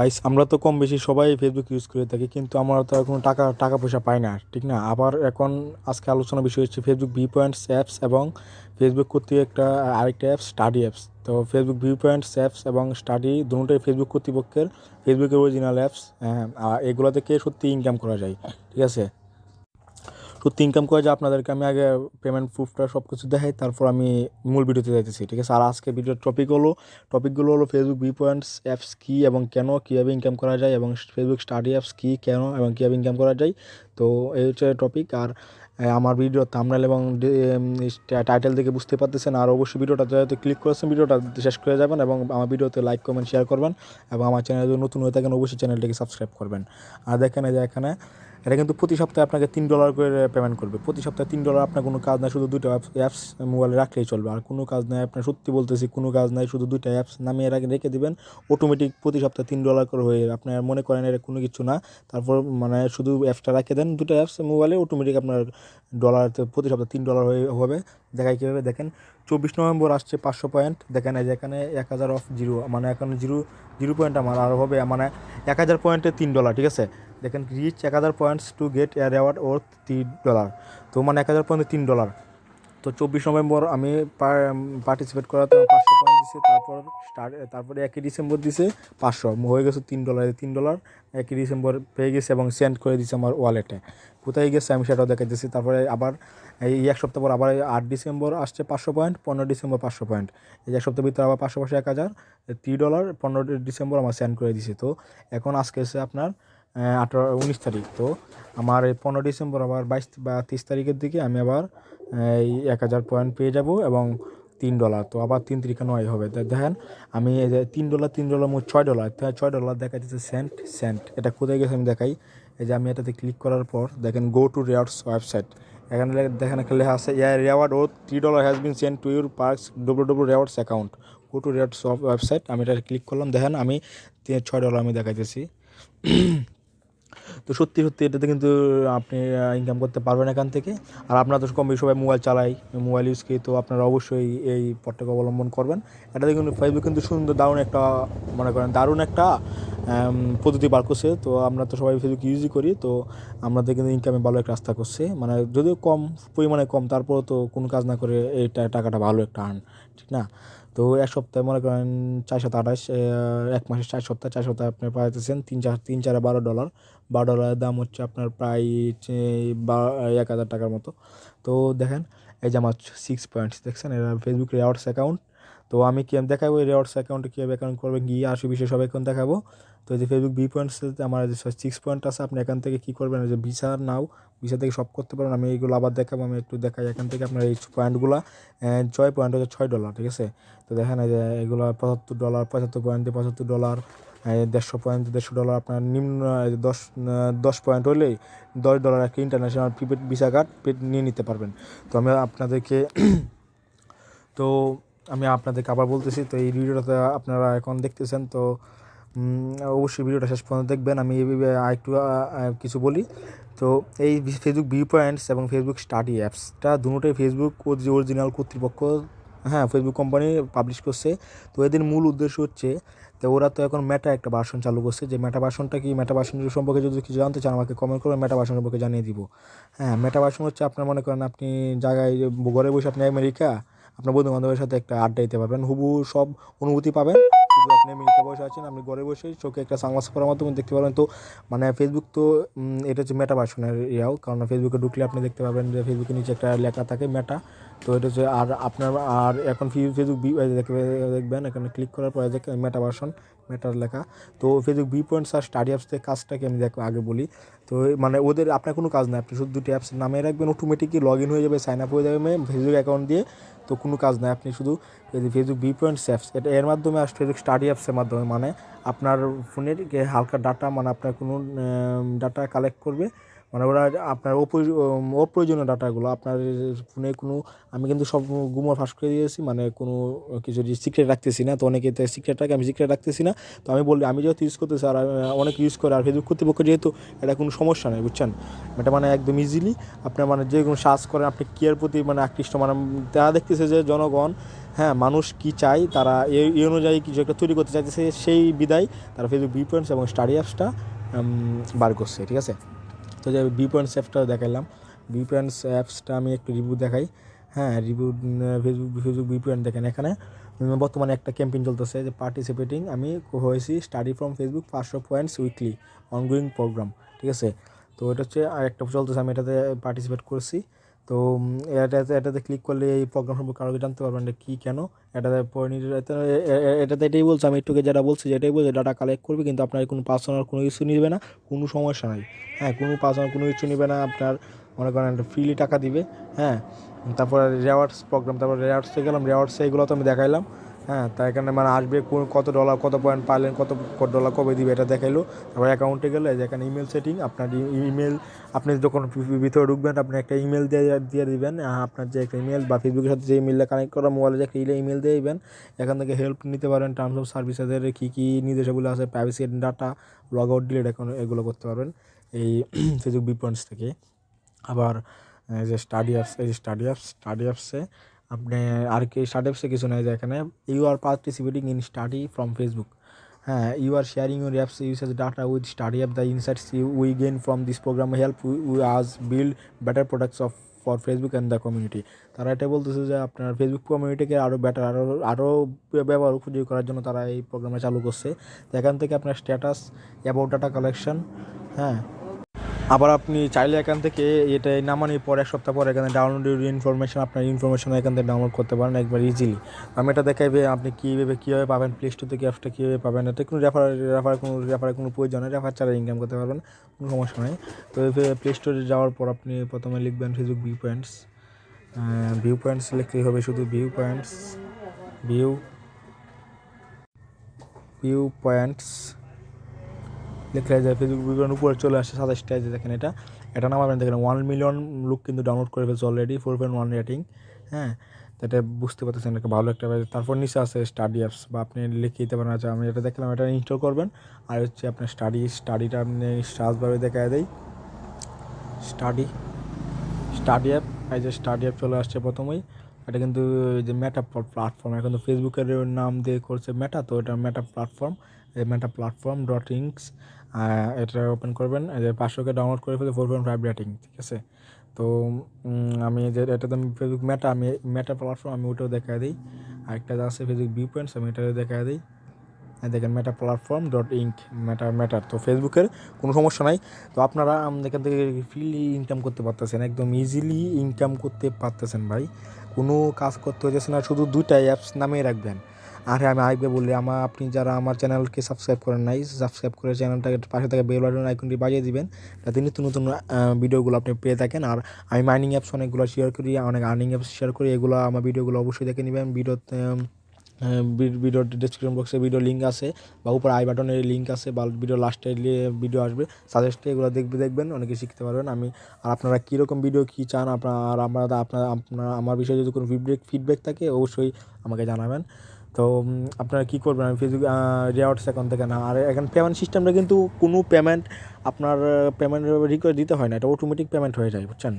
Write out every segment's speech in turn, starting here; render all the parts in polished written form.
Guys, আমরা তো কম বেশি সবাই ফেসবুক ইউজ করে থাকি, কিন্তু আমরা তো এখন টাকা টাকা পয়সা পাই না, ঠিক না? আবার এখন আজকে আলোচনা বিষয় হচ্ছে ফেসবুক ভিউ পয়েন্টস অ্যাপস এবং ফেসবুক কর্তৃক একটা আরেকটা অ্যাপস স্টাডি অ্যাপস। তো ফেসবুক ভিউ পয়েন্টস অ্যাপস এবং স্টাডি দুটোই ফেসবুক কর্তৃপক্ষের ফেসবুকের অরিজিনাল অ্যাপস। এগুলো থেকে সত্যি ইনকাম করা যায়, ঠিক আছে? সত্যি ইনকাম করা যায়। আপনাদেরকে আমি আগে পেমেন্ট প্রুফটা সব কিছু দেখাই, তারপর আমি মূল ভিডিওতে যাইতেছি, ঠিক আছে? আর আজকে ভিডিওর টপিকগুলো হলো ফেসবুক ভিউ পয়েন্টস অ্যাপস কী এবং কেন, কীভাবে ইনকাম করা যায়, এবং ফেসবুক স্টাডি অ্যাপস কী, কেন এবং কীভাবে ইনকাম করা যায়। তো এই হচ্ছে টপিক। আর আমার ভিডিও থাম্বনেল এবং টাইটেল দেখে বুঝতে পারতেছেন। আর অবশ্যই ভিডিওটা যাতে ক্লিক করেছেন, ভিডিওটা শেষ করে যাবেন এবং আমার ভিডিওতে লাইক কমেন্ট শেয়ার করবেন, এবং আমার চ্যানেলে যদি নতুন হয়ে থাকেন অবশ্যই চ্যানেলটিকে সাবস্ক্রাইব করবেন। আর দেখেন এই যে এখানে এটা কিন্তু প্রতি সপ্তাহে আপনাকে $3 করে পেমেন্ট করবে। প্রতি সপ্তাহে $3। আপনার কোনো কাজ নাই, শুধু দুইটা অ্যাপস মোবাইলে রাখলেই চলবে। আর কোনো কাজ নাই, আপনার সত্যি বলতেছি কোনো কাজ নাই, শুধু দুইটা অ্যাপস নামিয়ে রেখে দিবেন, অটোমেটিক প্রতি সপ্তাহে $3 করে হয়ে যাবে। আপনার মনে করেন এটা কোনো কিছু না, তারপর মানে শুধু অ্যাপসটা রেখে দেন, দুটো অ্যাপস মোবাইলে, অটোমেটিক আপনার প্রতি সপ্তাহে $3 হয়ে হবে। দেখাই কীভাবে দেখেন। 24 নভেম্বর আসছে 500 পয়েন্ট। দেখেন এই যে এখানে 1000 অফ জিরো, মানে এখন জিরো পয়েন্ট আমার আর হবে, মানে 1000 পয়েন্টে $3, ঠিক আছে? দেখেন reach 1000 points to get a reward or $3। তো মানে 1000 পয়েন্টে $3। তো 24 নভেম্বর আমি পার্টিসিপেট করাতে 500 পয়েন্ট দিছে। তারপরে 1 ডিসেম্বর দিছে 500, হয়ে গেছে $3। 1 ডিসেম্বর পেয়ে গেছে এবং সেন্ড করে দিছে আমার ওয়ালেটে। কোথায় গেছে আমি সেটাও দেখাইতেছি। তারপরে আবার এই এক সপ্তাহ পর আবার 8 ডিসেম্বর আসছে 500 পয়েন্ট, 15 ডিসেম্বর 500 পয়েন্ট। এই এক সপ্তাহের ভিতরে আবার 500 1000 $3। 15 ডিসেম্বর আমার সেন্ড করে দিছে। তো এখন আজকে এসে আপনার 19 তারিখ। তো আমার এই 15 ডিসেম্বর আবার 22 বা 30 তারিখের দিকে আমি আবার এই 1000 পয়েন্ট পেয়ে যাব এবং $3। তো আবার 3 তারিখে 9 হবে। দেখেন আমি এই যে $3 মোট $6, $6 দেখাইতেছে সেন্ট। এটা কোথায় গেছে আমি দেখাই। এই যে আমি এটাতে ক্লিক করার পর দেখেন গো টু রেওয়ার্ডস ওয়েবসাইট। এখানে দেখেন একটা লেখা আছে reward of $3 has been sent to your Perks W rewards account, go to rewards website. আমি এটা ক্লিক করলাম, দেখেন আমি $6 আমি দেখাইতেছি। তো সত্যি এটাতে কিন্তু আপনি ইনকাম করতে পারবেন এখান থেকে। আর আপনারা তো কম বেশি সবাই মোবাইল চালাই, মোবাইল ইউজ করি, তো আপনারা অবশ্যই এই পথটাকে অবলম্বন করবেন। এটাতে কিন্তু ফেসবুক কিন্তু সুন্দর দারুণ একটা, মনে করেন দারুণ একটা পদ্ধতি বার করছে। তো আমরা তো সবাই ফেসবুক ইউজই করি, তো আমাদের কিন্তু ইনকামে ভালো একটা রাস্তা করছে, মানে যদিও কম পরিমাণে কম, তারপরেও তো কোনো কাজ না করে এই টাকাটা ভালো একটা আর্ন, ঠিক না? তো এক সপ্তাহে মনে করেন 428, এক মাসে 4 সপ্তাহে আপনি পাইতেছেন তিন চারে $12। $12 দাম হচ্ছে আপনার প্রায় 1000 টাকার মতো। তো দেখেন এই যে আমার 6 পয়েন্টস দেখছেন, এরা ফেসবুক রেওয়ার্ডস অ্যাকাউন্ট। তো আমি কি দেখাবো এই রেওয়ার্ডস অ্যাকাউন্টে কীভাবে অ্যাকাউন্ট করবেন গিয়ে আসে বিষয়ে সবাই এখন দেখাবো। তো এই যে ফেসবুক বি পয়েন্টস আমার 6 পয়েন্ট আছে। আপনি এখান থেকে কী করবেন, যে ভিসা থেকে সব করতে পারেন। আমি এইগুলো আবার দেখাবো, আমি একটু দেখাই। এখান থেকে আপনার এই পয়েন্টগুলো 6 পয়েন্ট হচ্ছে $6, ঠিক আছে? তো দেখেন এই যে এগুলো $75, 75 পয়েন্টে $75, 150 পয়েন্ট $150। আপনার নিম্ন 10 পয়েন্ট হলেই $10 একটা ইন্টারন্যাশনাল প্রিপেড ভিসা কার্ড নিয়ে নিতে পারবেন। তো তো আমি আপনাদেরকে আবার বলতেছি, তো এই ভিডিওটাতে আপনারা এখন দেখতেছেন, তো অবশ্যই ভিডিওটা শেষ পর্যন্ত দেখবেন। আমি আরেকটু কিছু বলি। তো এই ফেসবুক ভিউ পয়েন্টস এবং ফেসবুক স্টাডি অ্যাপসটা দুটোই ফেসবুক অরিজিনাল কর্তৃপক্ষ, হ্যাঁ, ফেসবুক কোম্পানি পাবলিশ করছে। তো এদের মূল উদ্দেশ্য হচ্ছে, তো ওরা তো এখন মেটা একটা ভার্সন চালু করছে। যে মেটা ভার্সনটা কি, মেটা ভার্সন সম্পর্কে যদি কিছু জানতে চান আমাকে কমেন্ট করে মেটা ভার্সন সম্পর্কে জানিয়ে দিব। হ্যাঁ, মেটা ভার্সন হচ্ছে আপনার মনে করেন আপনি জায়গায় ঘরে বসে আপনি আমেরিকা আপনার বন্ধু বান্ধবের সাথে একটা আড্ডা দিতে পারবেন, হুবহু সব অনুভূতি পাবেন। শুধু আপনি আমেরিকা বসে আছেন, আপনি ঘরে বসেই চোখে একটা সানগ্লাস পরার মাধ্যমে দেখতে পারবেন। তো মানে ফেসবুক তো এটা হচ্ছে মেটা ভার্সনের কারণ ফেসবুকে ঢুকলে আপনি দেখতে পাবেন যে ফেসবুকের নিচে একটা লেখা থাকে মেটা। তো এটা হচ্ছে আর আপনার আর এখন ফেসবুক দেখবেন এখানে ক্লিক করার পরে দেখেন মেটা ভার্সন, মেটার লেখা। তো ফেসবুক বি পয়েন্টস আর স্টাডি অ্যাপসের কাজটাকে আমি আগে বলি। তো মানে ওদের আপনার কোনো কাজ নেই, আপনি শুধু দুটি অ্যাপস নামিয়ে রাখবেন, অটোমেটিকই লগ ইন হয়ে যাবে, সাইন আপ হয়ে যাবে ফেসবুক অ্যাকাউন্ট দিয়ে। তো কোনো কাজ নেই, আপনি শুধু ফেসবুক বি পয়েন্টস অ্যাপস এর মাধ্যমে আর ফেসবুক স্টাডি অ্যাপসের মাধ্যমে, মানে আপনার ফোনের হালকা ডাটা, মানে আপনার কোনো ডাটা কালেক্ট করবে, মানে ওরা আপনার অপ্রয়োজনীয় ডাটাগুলো আপনার ফোনে কোনো, আমি কিন্তু সব গুমর ফাঁস করে দিয়েছি, মানে কোনো কিছু সিক্রেট রাখতেছি না। তো অনেকে সিক্রেট রাখে, আমি সিক্রেট রাখতেছি না। তো আমি বলি আমি যেহেতু ইউজ করতেছি আর অনেক ইউজ করে, আর ফেসবুক কর্তৃপক্ষ যেহেতু এটা কোনো সমস্যা নেই, বুঝছেন? এটা মানে একদম ইজিলি আপনার মানে যে কোনো সার্চ করেন, আপনি কেয়ার প্রতি মানে আকৃষ্ট, মানে তারা দেখতেছে যে জনগণ হ্যাঁ, মানুষ কী চায় তারা এই অনুযায়ী কিছু একটা তৈরি করতে চাইতেছে, সেই বিধায় তারা ফেসবুক ভিউপয়েন্টস এবং স্টাডি অ্যাপসটা বার করছে, ঠিক আছে। তো যে ভিউপয়েন্টস অ্যাপসটা দেখালাম, ভিউপয়েন্টস অ্যাপসটা আমি একটু রিভিউ দেখাই। হ্যাঁ, রিভিউ ফেসবুক ভিউপয়েন্ট দেখেন, এখানে বর্তমানে একটা ক্যাম্পেইন চলতেছে যে পার্টিসিপেটিং, আমি হয়েছি study from Facebook 500 points weekly ongoing programme, ঠিক আছে। তো এটা হচ্ছে আরেকটা চলতেছে, আমি এটাতে পার্টিসিপেট করছি। তো এটাতে ক্লিক করলে এই প্রোগ্রাম সম্পর্কে আরও জানতে পারবেন যে কী কেন এটাতে এটাতে এটাই বলছে, আমি একটু যেটা বলছি যে এটাই বলছে ডাটা কালেক্ট করবে, কিন্তু আপনার কোনো পার্সোনাল কোনো কিছু নিবে না, কোনো সমস্যা নাই। হ্যাঁ, কোনো পার্সোনাল কোনো কিছু নিবে না, আপনার মনে করেন ফ্রিলি টাকা দিবে। হ্যাঁ, তারপরে রেওয়ার্ডস প্রোগ্রাম, তারপরে রেওয়ার্ডসে গেলাম, রেওয়ার্ডসে এগুলো তো আমি দেখাইলাম। হ্যাঁ, তাই এখানে মানে আসবে কত ডলার, কত পয়েন্ট পাইলেন, কত ডলার কবে দিবে এটা দেখাইলো। তারপর অ্যাকাউন্টে গেলে যেখানে ইমেল সেটিং, আপনার ইমেল, আপনি যখন ভিতরে ঢুকবেন আপনি একটা ইমেল দিয়ে দিবেন, আপনার যে একটা ইমেল বা ফেসবুকের সাথে যে ইমেলটা কানেক্ট করা, মোবাইলে যে একটা ইমেল দিয়ে দিবেন। এখান থেকে হেল্প নিতে পারেন, টার্মস অফ সার্ভিসেসের কী কী নির্দেশাবলী আছে, privacy data, log out delete এগুলো করতে পারবেন এই ফেসবুক ভিউপয়েন্টস থেকে। আবার যে স্টাডি অ্যাপসে আপনি আর কি, স্টাডি অ্যাপসে কিছু নেই যে এখানে you are participating in study from Facebook. হ্যাঁ, you are sharing your apps usage data with study app, the insights we gain from this program help we us build better products of for Facebook and the community. তারা এটা বলতেছে যে আপনার Facebook কমিউনিটিকে আরও better, আরও ব্যবহার উপযোগী করার জন্য তারা এই প্রোগ্রামে চালু করছে। তো এখান থেকে আপনার স্ট্যাটাস, অ্যাবাউট ডাটা কালেকশন, হ্যাঁ, আবার আপনি চাইলে এখান থেকে এটা নামানোর পর 1 সপ্তাহ পর এখানে ডাউনলোড ইনফরমেশন, আপনার ইনফরমেশন এখান থেকে ডাউনলোড করতে পারেন একবার ইজিলি। আমি এটা দেখাইবে আপনি কীভাবে পাবেন, প্লে স্টোর থেকে অ্যাপসটা কীভাবে পাবেন, এটা কোনো রেফারের কোনো প্রয়োজন নেই, রেফার ছাড়া ইনকাম করতে পারবেন, কোনো সমস্যা নেই। তো প্লে স্টোরে যাওয়ার পর আপনি প্রথমে লিখবেন ফেসবুক ভিউ পয়েন্টস লিখতেই হবে, শুধু ভিউ পয়েন্টস লিখলে যায় ফেসবুক ভিডিওর উপরে চলে আসে 27টা, যে দেখেন এটা নামাবেন, দেখেন 1 মিলিয়ন লোক কিন্তু ডাউনলোড করে ফেলছে অলরেডি, 4.1 রেটিং। হ্যাঁ, তো এটা বুঝতে পারতেছেন একটা ভালো একটা। তারপর নিচে আছে স্টাডি অ্যাপস, বা আপনি লিখে দিতে পারেন। আচ্ছা, আমি এটা দেখলাম, এটা ইনস্টল করবেন। আর হচ্ছে আপনার স্টাডিটা আপনি সার্চভাবে দেখা দেয় স্টাডি অ্যাপ, এই যে স্টাডি অ্যাপ চলে আসছে প্রথমেই। এটা কিন্তু এই যে মেটা প্ল্যাটফর্ম, এখন তো ফেসবুকের নাম দিয়ে করছে মেটা, তো এটা মেটা প্ল্যাটফর্ম ডট ইনক্স। এটা ওপেন করবেন, এই যে 500কে ডাউনলোড করে ফেলে, 4.5 রেটিং, ঠিক আছে। তো আমি যে এটাতে আমি ফেসবুক আমি মেটা প্ল্যাটফর্ম, আমি ওটাও দেখা দিই। আরেকটা আছে ফেসবুক ভিউ পয়েন্টস, আমি এটাও দেখা দিই। দেখেন মেটা প্ল্যাটফর্ম ডট ইঙ্ক, মেটার তো ফেসবুকের কোনো সমস্যা নাই। তো আপনারা এখান থেকে ফ্রিলি ইনকাম করতে পারতেছেন, একদম ইজিলি ইনকাম করতে পারতেছেন ভাই, কোনো কাজ করতে হইতেছে না, শুধু 2টা অ্যাপস নামিয়ে রাখবেন। আর হ্যাঁ, আমি আগে বলি, আপনি যারা আমার চ্যানেলকে সাবস্ক্রাইব করেন নাই, সাবস্ক্রাইব করে চ্যানেলটাকে পাশে থাকা বেল বাটন আইকনটি বাজিয়ে দিবেন, যাতে নিত্য নতুন ভিডিওগুলো আপনি পেয়ে থাকেন। আর আমি মাইনিং অ্যাপস অনেকগুলো শেয়ার করি, অনেক আর্নিং অ্যাপস শেয়ার করি, এগুলো আমার ভিডিওগুলো অবশ্যই দেখে নেবেন। ভিডিওর ডিসক্রিপশন বক্সে ভিডিও লিঙ্ক আছে, বা উপর আই বাটনের লিঙ্ক আছে, বা ভিডিও লাস্টে ভিডিও আসবে সাজেস্টে, এগুলো দেখবেন, অনেকে শিখতে পারবেন। আর আপনারা কীরকম ভিডিও কী চান, আপনারা আমার বিষয়ে যদি কোনো ফিডব্যাক থাকে অবশ্যই আমাকে জানাবেন। তো আপনারা কী করবেন, আমি ফেসবুক রেওয়ার্ডস অ্যাকাউন্ট থেকে না, আর এখানে পেমেন্ট সিস্টেমটা কিন্তু কোনো আপনার রিকোয়েস্ট দিতে হয় না, এটা অটোমেটিক পেমেন্ট হয়ে যায়, বুঝছেন।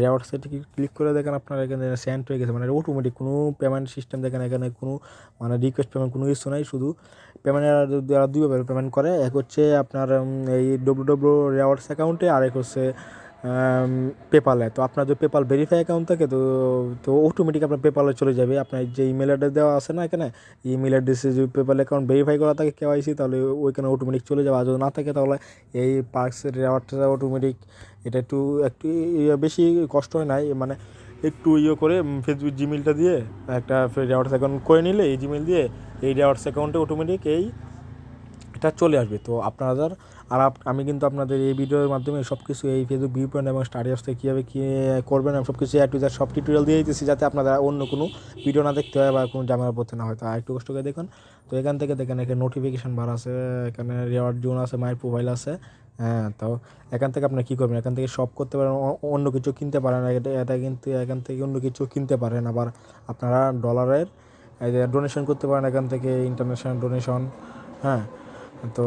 রেওয়ার্ডসে ক্লিক করে দেখেন আপনার এখানে সেন্ড হয়ে গেছে, মানে অটোমেটিক কোনো পেমেন্ট সিস্টেম দেখেন, এখানে কোনো মানে রিকোয়েস্ট পেমেন্ট কোনো কিছু নাই, শুধু পেমেন্টের দুইভাবে পেমেন্ট করে, এক হচ্ছে আপনার এই রেওয়ার্ডস অ্যাকাউন্টে, আর এক হচ্ছে পেপালে। তো আপনার যদি পেপাল ভেরিফাই অ্যাকাউন্ট থাকে, তো অটোমেটিক আপনার পেপালে চলে যাবে। আপনার যে ইমেল অ্যাড্রেস দেওয়া আছে না এখানে, ইমেল অ্যাড্রেসে যদি পেপাল অ্যাকাউন্ট ভেরিফাই করা থাকে কেওয়াইসি, তাহলে ওইখানে অটোমেটিক চলে যাবে। আর যদি না থাকে তাহলে এই পার্কসের রেওয়ার্ডটা অটোমেটিক, এটা একটু বেশি কষ্ট হয় নাই, মানে একটু করে ফেসবুক জিমেলটা দিয়ে একটা রেওয়ার্ডস অ্যাকাউন্ট করে নিলে, এই জিমেল দিয়ে এই রেওয়ার্ডস অ্যাকাউন্টে অটোমেটিক এটা চলে আসবে। তো আপনারা আমি কিন্তু আপনাদের এই ভিডিওর মাধ্যমে সব কিছু এই ফেসবুক ভিউ পয়েন্ট এবং স্টাডি অ্যাপস থেকে কীভাবে কী করবেন, আমি সব কিছু সব টিউটোরিয়াল দিয়ে দিতেছি, যাতে আপনারা অন্য কোনো ভিডিও না দেখতে হয় বা কোনো ঝামেলা পড়তে না হয়। তো একটু কষ্ট করে দেখুন। তো এখান থেকে দেখেন, এখানে নোটিফিকেশান বার আছে, এখানে রেওয়ার্ড জোন আছে, মাই প্রোফাইল আছে। হ্যাঁ, তো এখান থেকে আপনারা কী করবেন, এখান থেকে সব করতে পারেন, অন্য কিছু কিনতে পারেন, এটা কিন্তু এখান থেকে অন্য কিছু কিনতে পারেন। আবার আপনারা ডলারের ডোনেশন করতে পারেন এখান থেকে, ইন্টারন্যাশনাল ডোনেশন। হ্যাঁ, তো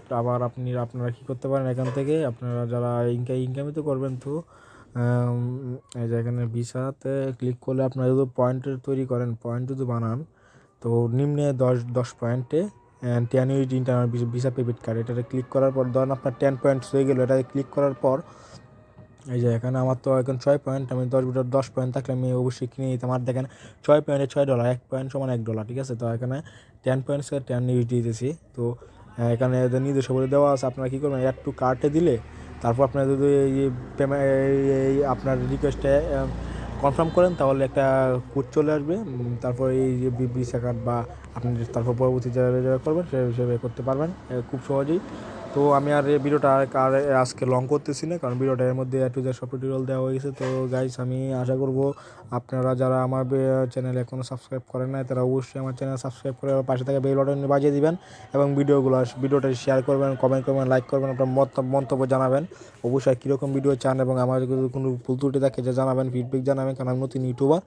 আপনারা কী করতে পারেন, এখান থেকে আপনারা যারা ইনকামই তো করবেন, তো এই যে এখানে ভিসাতে ক্লিক করলে আপনারা যদি পয়েন্ট তৈরি করেন, পয়েন্ট যদি বানান, তো নিম্নে 10 পয়েন্টে 10 use internal visa debit card, এটাতে ক্লিক করার পর ধরেন আপনার 10 পয়েন্টস হয়ে গেলো। এটাতে ক্লিক করার পর এই যে এখানে আমার তো এখন 6 পয়েন্ট, আমি 10 পয়েন্ট থাকলে আমি অবশ্যই কিনে নিতাম। আর দেখেন 6 পয়েন্টে $6, 1 পয়েন্ট সমান $1, ঠিক আছে। তো এখানে 10 পয়েন্টসে 10 ইউজ দিতেছি। তো এখানে নির্দেশাবলী দেওয়া আছে, আপনারা কী করবেন, অ্যাড টু কার্টে দিলে তারপর আপনার যদি এই পেমেন্ট এই আপনার রিকোয়েস্টে কনফার্ম করেন তাহলে একটা কোড চলে আসবে। তারপর এই যে ভিসা কার্ড বা আপনি তারপর পরবর্তী যারা করবেন সে হিসেবে করতে পারবেন খুব সহজেই। তো আমি আর এই ভিডিওটা আর আজকে লং করতেছি না, কারণ ভিডিওটা এর মধ্যে একটু যে সব টিউটোরিয়াল দেওয়া হয়ে গেছে। তো গাইস, আমি আশা করব আপনারা যারা আমার চ্যানেলে এখনও সাবস্ক্রাইব করেন না তারা অবশ্যই আমার চ্যানেল সাবস্ক্রাইব করে পাশে থাকা বেল বাটন বাজিয়ে দিবেন এবং ভিডিওটা শেয়ার করবেন, কমেন্ট করবেন, লাইক করবেন, আপনার মন্তব্য জানাবেন অবশ্যই কীরকম ভিডিও চান, এবং আমার যদি কোনো ভুল ত্রুটি থাকে যে জানাবেন, ফিডব্যাক জানাবেন, কারণ আমি নতুন ইউটিউবার।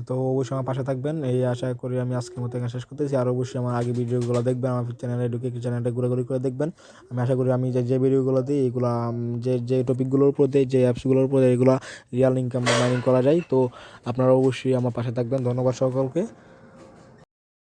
তো অবশ্যই আমার পাশে থাকবেন, এই আশা করি আমি আজকের মতো এখানে শেষ করতেছি। আর অবশ্যই আমার আগে ভিডিওগুলো দেখবেন, আমার চ্যানেলে ঢুকে চ্যানেলটা ঘোরাঘুরি করে দেখবেন। আমি আশা করি আমি যে ভিডিওগুলো দিই এগুলো যে টপিকগুলোর উপর দিই, যে অ্যাপসগুলোর উপর এগুলো রিয়েল ইনকাম মাইনিং করা যায়। তো আপনারা অবশ্যই আমার পাশে থাকবেন। ধন্যবাদ সকলকে।